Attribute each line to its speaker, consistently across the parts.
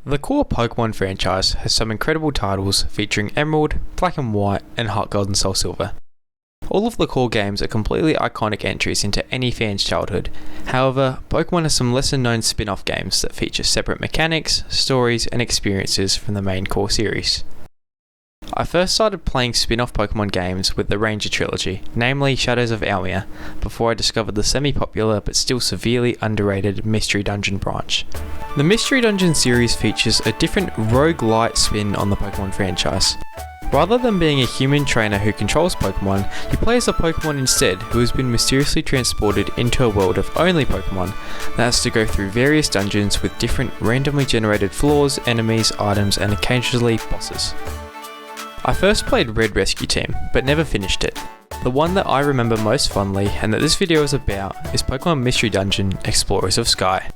Speaker 1: The core Pokemon franchise has some incredible titles featuring Emerald, Black and White, and Heart Gold and Soul Silver. All of the core games are completely iconic entries into any fan's childhood. However, Pokemon has some lesser known spin-off games that feature separate mechanics, stories, and experiences from the main core series. I first started playing spin-off Pokemon games with the Ranger trilogy, namely Shadows of Almia, before I discovered the semi-popular but still severely underrated Mystery Dungeon branch. The Mystery Dungeon series features a different roguelite spin on the Pokemon franchise. Rather than being a human trainer who controls Pokemon, you play as a Pokemon instead who has been mysteriously transported into a world of only Pokemon that has to go through various dungeons with different randomly generated floors, enemies, items, and occasionally bosses. I first played Red Rescue Team, but never finished it. The one that I remember most fondly, and that this video is about, is Pokemon Mystery Dungeon Explorers of Sky.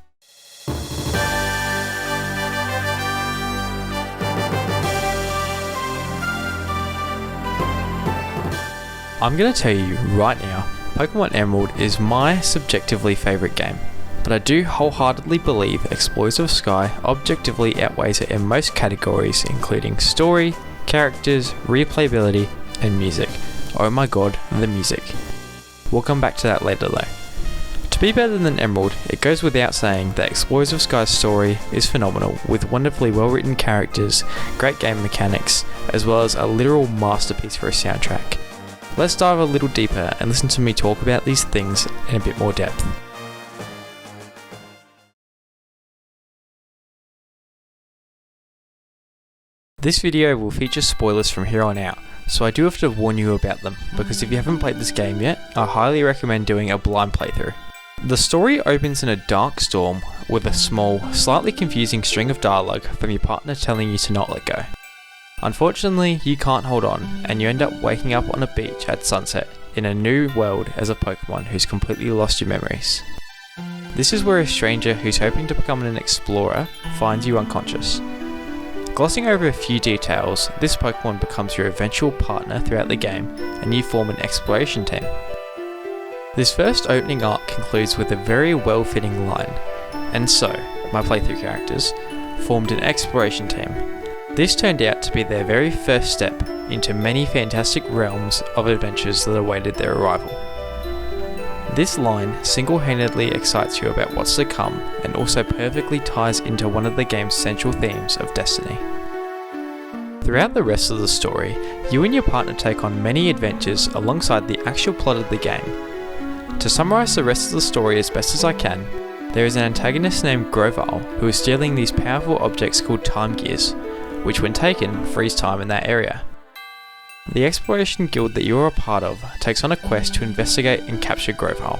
Speaker 1: I'm going to tell you right now, Pokemon Emerald is my subjectively favourite game, but I do wholeheartedly believe Explorers of Sky objectively outweighs it in most categories, including story, characters, replayability, and music. Oh my god, the music. We'll come back to that later though. To be better than Emerald, it goes without saying that Explorers of Sky's story is phenomenal, with wonderfully well written characters, great game mechanics, as well as a literal masterpiece for a soundtrack. Let's dive a little deeper and listen to me talk about these things in a bit more depth. This video will feature spoilers from here on out, so I do have to warn you about them, because if you haven't played this game yet, I highly recommend doing a blind playthrough. The story opens in a dark storm with a small, slightly confusing string of dialogue from your partner telling you to not let go. Unfortunately, you can't hold on, and you end up waking up on a beach at sunset in a new world as a Pokemon who's completely lost your memories. This is where a stranger who's hoping to become an explorer finds you unconscious. Glossing over a few details, this Pokemon becomes your eventual partner throughout the game, and you form an exploration team. This first opening arc concludes with a very well-fitting line, and so, my playthrough characters formed an exploration team. This turned out to be their very first step into many fantastic realms of adventures that awaited their arrival. This line single-handedly excites you about what's to come, and also perfectly ties into one of the game's central themes of destiny. Throughout the rest of the story, you and your partner take on many adventures alongside the actual plot of the game. To summarise the rest of the story as best as I can, there is an antagonist named Grovyle who is stealing these powerful objects called time gears, which when taken, freeze time in that area. The exploration guild that you are a part of takes on a quest to investigate and capture Grovyle.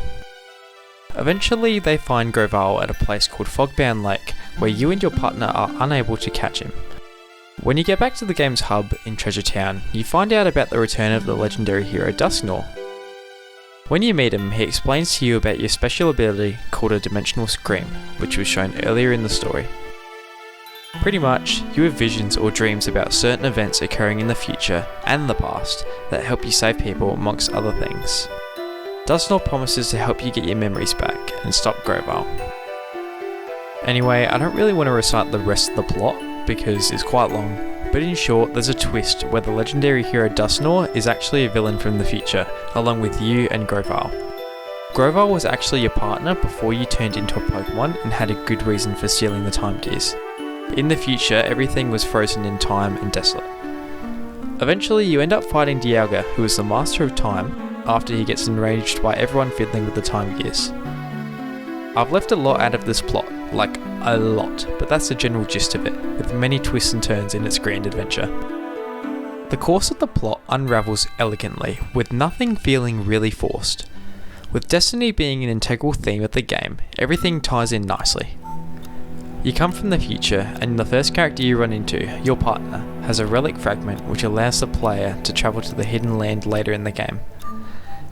Speaker 1: Eventually they find Grovyle at a place called Fogbound Lake, where you and your partner are unable to catch him. When you get back to the game's hub in Treasure Town, you find out about the return of the legendary hero Dusknoir. When you meet him, he explains to you about your special ability called a Dimensional Scream, which was shown earlier in the story. Pretty much, you have visions or dreams about certain events occurring in the future and the past that help you save people amongst other things. Dusknoir promises to help you get your memories back and stop Grovyle. Anyway, I don't really want to recite the rest of the plot because it's quite long, but in short, there's a twist where the legendary hero Dusknoir is actually a villain from the future, along with you and Grovyle. Grovyle was actually your partner before you turned into a Pokemon and had a good reason for stealing the time gears. In the future, everything was frozen in time and desolate. Eventually, you end up fighting Dialga, who is the master of time, after he gets enraged by everyone fiddling with the time gears. I've left a lot out of this plot, like a lot, but that's the general gist of it, with many twists and turns in its grand adventure. The course of the plot unravels elegantly, with nothing feeling really forced. With destiny being an integral theme of the game, everything ties in nicely. You come from the future, and the first character you run into, your partner, has a relic fragment which allows the player to travel to the hidden land later in the game.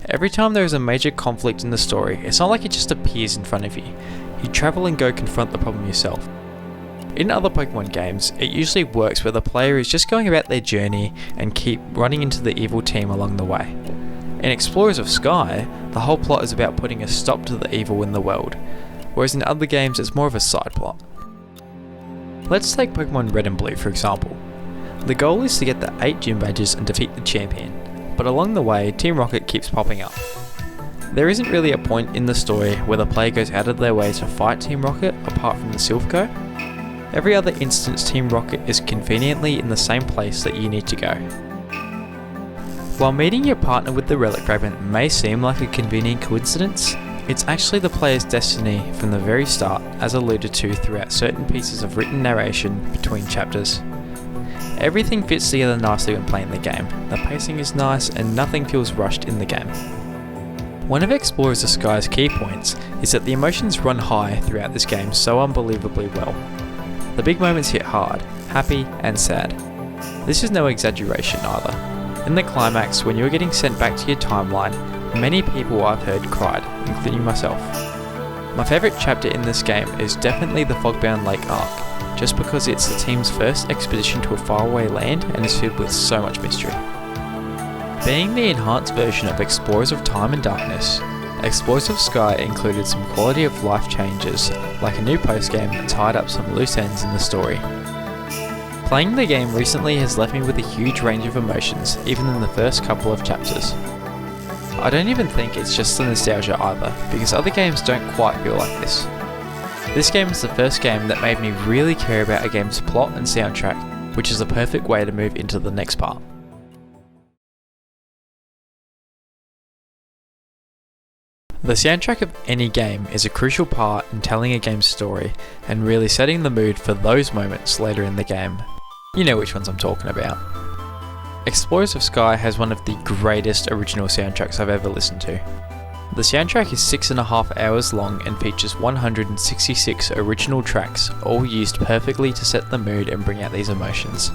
Speaker 1: Every time there is a major conflict in the story, it's not like it just appears in front of you. You travel and go confront the problem yourself. In other Pokemon games, it usually works where the player is just going about their journey and keep running into the evil team along the way. In Explorers of Sky, the whole plot is about putting a stop to the evil in the world, whereas in other games it's more of a side plot. Let's take Pokemon Red and Blue for example. The goal is to get the 8 gym badges and defeat the champion, but along the way Team Rocket keeps popping up. There isn't really a point in the story where the player goes out of their way to fight Team Rocket apart from the Silph Co. Every other instance Team Rocket is conveniently in the same place that you need to go. While meeting your partner with the Relic Fragment may seem like a convenient coincidence, it's actually the player's destiny from the very start, as alluded to throughout certain pieces of written narration between chapters. Everything fits together nicely when playing the game, the pacing is nice and nothing feels rushed in the game. One of Explorers of Sky's key points is that the emotions run high throughout this game so unbelievably well. The big moments hit hard, happy and sad. This is no exaggeration either. In the climax, when you are getting sent back to your timeline, many people I've heard cried, including myself. My favourite chapter in this game is definitely the Fogbound Lake arc, just because it's the team's first expedition to a faraway land and is filled with so much mystery. Being the enhanced version of Explorers of Time and Darkness, Explorers of Sky included some quality of life changes, like a new postgame that tied up some loose ends in the story. Playing the game recently has left me with a huge range of emotions, even in the first couple of chapters. I don't even think it's just the nostalgia either, because other games don't quite feel like this. This game is the first game that made me really care about a game's plot and soundtrack, which is a perfect way to move into the next part. The soundtrack of any game is a crucial part in telling a game's story and really setting the mood for those moments later in the game. You know which ones I'm talking about. Explorers of Sky has one of the greatest original soundtracks I've ever listened to. The soundtrack is 6.5 hours long and features 166 original tracks, all used perfectly to set the mood and bring out these emotions.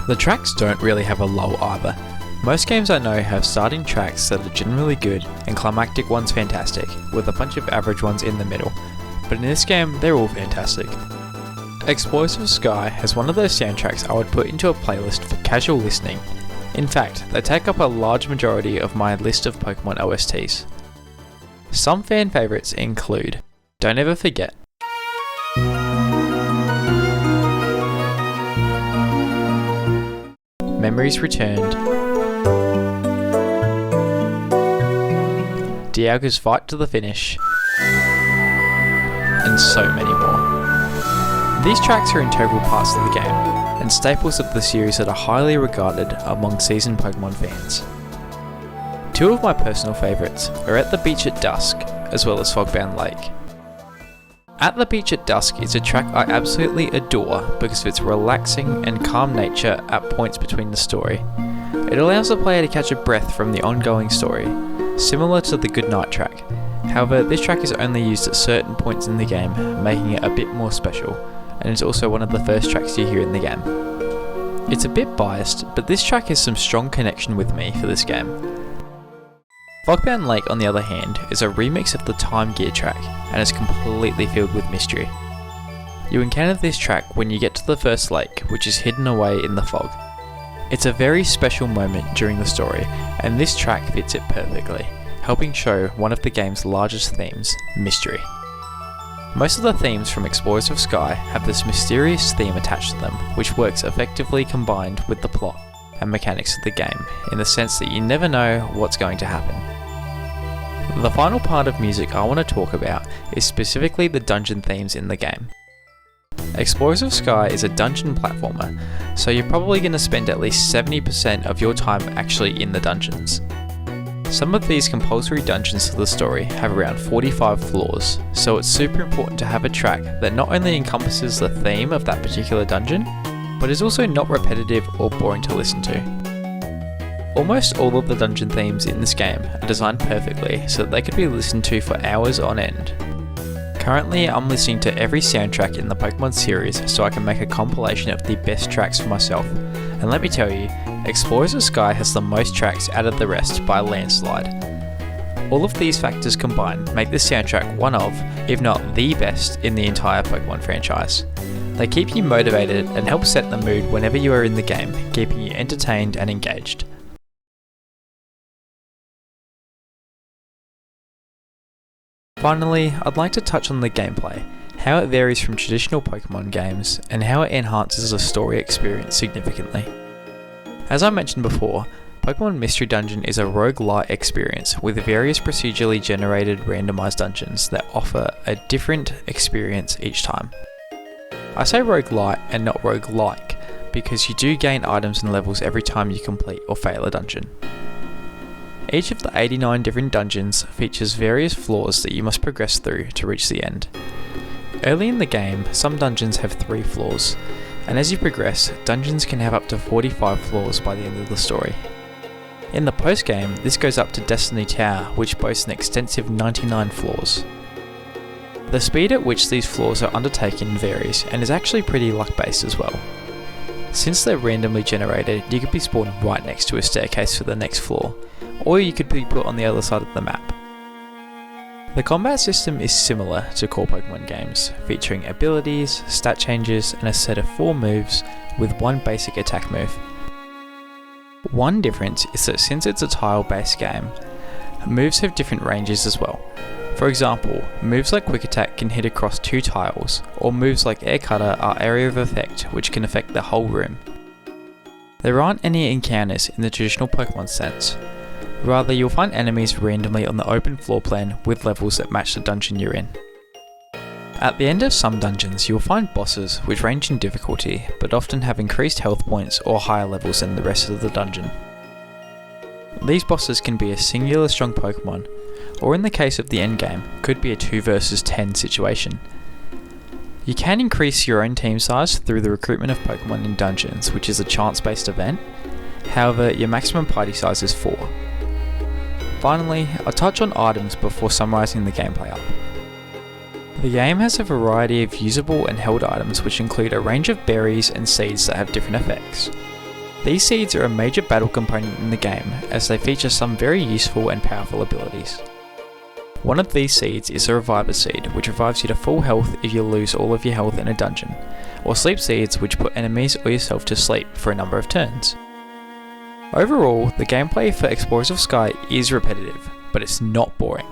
Speaker 1: The tracks don't really have a lull either. Most games I know have starting tracks that are generally good and climactic ones fantastic, with a bunch of average ones in the middle, but in this game they're all fantastic. Explorers of Sky has one of those soundtracks I would put into a playlist for casual listening. In fact, they take up a large majority of my list of Pokemon OSTs. Some fan favourites include Don't Ever Forget, Memories Returned, Dialga's Fight to the Finish, and so many more. These tracks are integral parts of the game, and staples of the series that are highly regarded among seasoned Pokemon fans. Two of my personal favourites are At the Beach at Dusk, as well as Fogbound Lake. At the Beach at Dusk is a track I absolutely adore because of its relaxing and calm nature at points between the story. It allows the player to catch a breath from the ongoing story, similar to the Goodnight track. However, this track is only used at certain points in the game, making it a bit more special, and it's also one of the first tracks you hear in the game. It's a bit biased, but this track has some strong connection with me for this game. Fogbound Lake, on the other hand, is a remix of the Time Gear track, and is completely filled with mystery. You encounter this track when you get to the first lake, which is hidden away in the fog. It's a very special moment during the story, and this track fits it perfectly, helping show one of the game's largest themes, mystery. Most of the themes from Explorers of Sky have this mysterious theme attached to them, which works effectively combined with the plot and mechanics of the game, in the sense that you never know what's going to happen. The final part of music I want to talk about is specifically the dungeon themes in the game. Explorers of Sky is a dungeon platformer, so you're probably going to spend at least 70% of your time actually in the dungeons. Some of these compulsory dungeons to the story have around 45 floors, so it's super important to have a track that not only encompasses the theme of that particular dungeon, but is also not repetitive or boring to listen to. Almost all of the dungeon themes in this game are designed perfectly so that they could be listened to for hours on end. Currently, I'm listening to every soundtrack in the Pokemon series so I can make a compilation of the best tracks for myself, and let me tell you, Explorers of Sky has the most tracks out of the rest by a landslide. All of these factors combined make this soundtrack one of, if not the best, in the entire Pokemon franchise. They keep you motivated and help set the mood whenever you are in the game, keeping you entertained and engaged. Finally, I'd like to touch on the gameplay. how it varies from traditional Pokemon games, and how it enhances the story experience significantly. As I mentioned before, Pokemon Mystery Dungeon is a roguelite experience with various procedurally generated randomized dungeons that offer a different experience each time. I say roguelite and not roguelike because you do gain items and levels every time you complete or fail a dungeon. Each of the 89 different dungeons features various floors that you must progress through to reach the end. Early in the game, some dungeons have 3 floors, and as you progress, dungeons can have up to 45 floors by the end of the story. In the post-game, this goes up to Destiny Tower, which boasts an extensive 99 floors. The speed at which these floors are undertaken varies, and is actually pretty luck-based as well. Since they're randomly generated, you could be spawned right next to a staircase for the next floor, or you could be put on the other side of the map. The combat system is similar to core Pokemon games, featuring abilities, stat changes, and a set of 4 moves with one basic attack move. One difference is that since it's a tile-based game, moves have different ranges as well. For example, moves like Quick Attack can hit across 2 tiles, or moves like Air Cutter are area of effect which can affect the whole room. There aren't any encounters in the traditional Pokemon sense. Rather, you'll find enemies randomly on the open floor plan with levels that match the dungeon you're in. At the end of some dungeons, you'll find bosses which range in difficulty, but often have increased health points or higher levels than the rest of the dungeon. These bosses can be a singular strong Pokemon, or in the case of the endgame, could be a 2 versus 10 situation. You can increase your own team size through the recruitment of Pokemon in dungeons, which is a chance-based event. However, your maximum party size is 4. Finally, I'll touch on items before summarising the gameplay up. The game has a variety of usable and held items which include a range of berries and seeds that have different effects. These seeds are a major battle component in the game as they feature some very useful and powerful abilities. One of these seeds is a Reviver Seed, which revives you to full health if you lose all of your health in a dungeon, or Sleep Seeds, which put enemies or yourself to sleep for a number of turns. Overall, the gameplay for Explorers of Sky is repetitive, but it's not boring.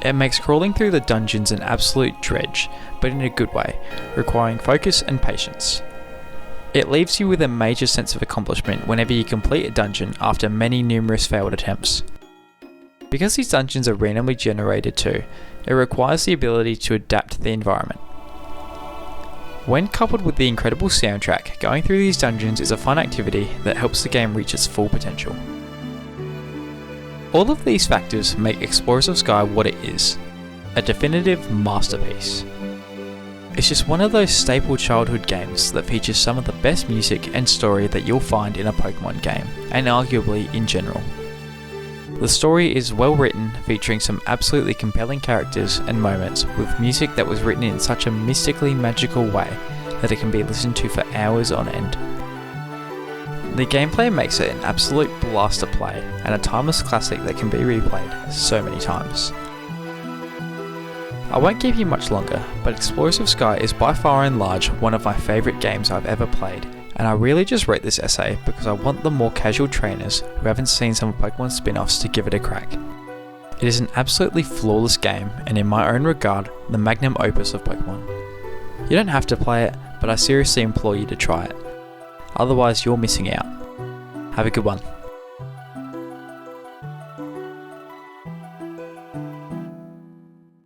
Speaker 1: It makes crawling through the dungeons an absolute dredge, but in a good way, requiring focus and patience. It leaves you with a major sense of accomplishment whenever you complete a dungeon after many numerous failed attempts. Because these dungeons are randomly generated too, it requires the ability to adapt to the environment. When coupled with the incredible soundtrack, going through these dungeons is a fun activity that helps the game reach its full potential. All of these factors make Explorers of Sky what it is, a definitive masterpiece. It's just one of those staple childhood games that features some of the best music and story that you'll find in a Pokemon game, and arguably in general. The story is well written, featuring some absolutely compelling characters and moments, with music that was written in such a mystically magical way that it can be listened to for hours on end. The gameplay makes it an absolute blast to play, and a timeless classic that can be replayed so many times. I won't keep you much longer, but Explorers of Sky is by far and large one of my favourite games I've ever played, and I really just wrote this essay because I want the more casual trainers who haven't seen some Pokemon spin-offs to give it a crack. It is an absolutely flawless game, and in my own regard, the magnum opus of Pokemon. You don't have to play it, but I seriously implore you to try it. Otherwise, you're missing out. Have a good one.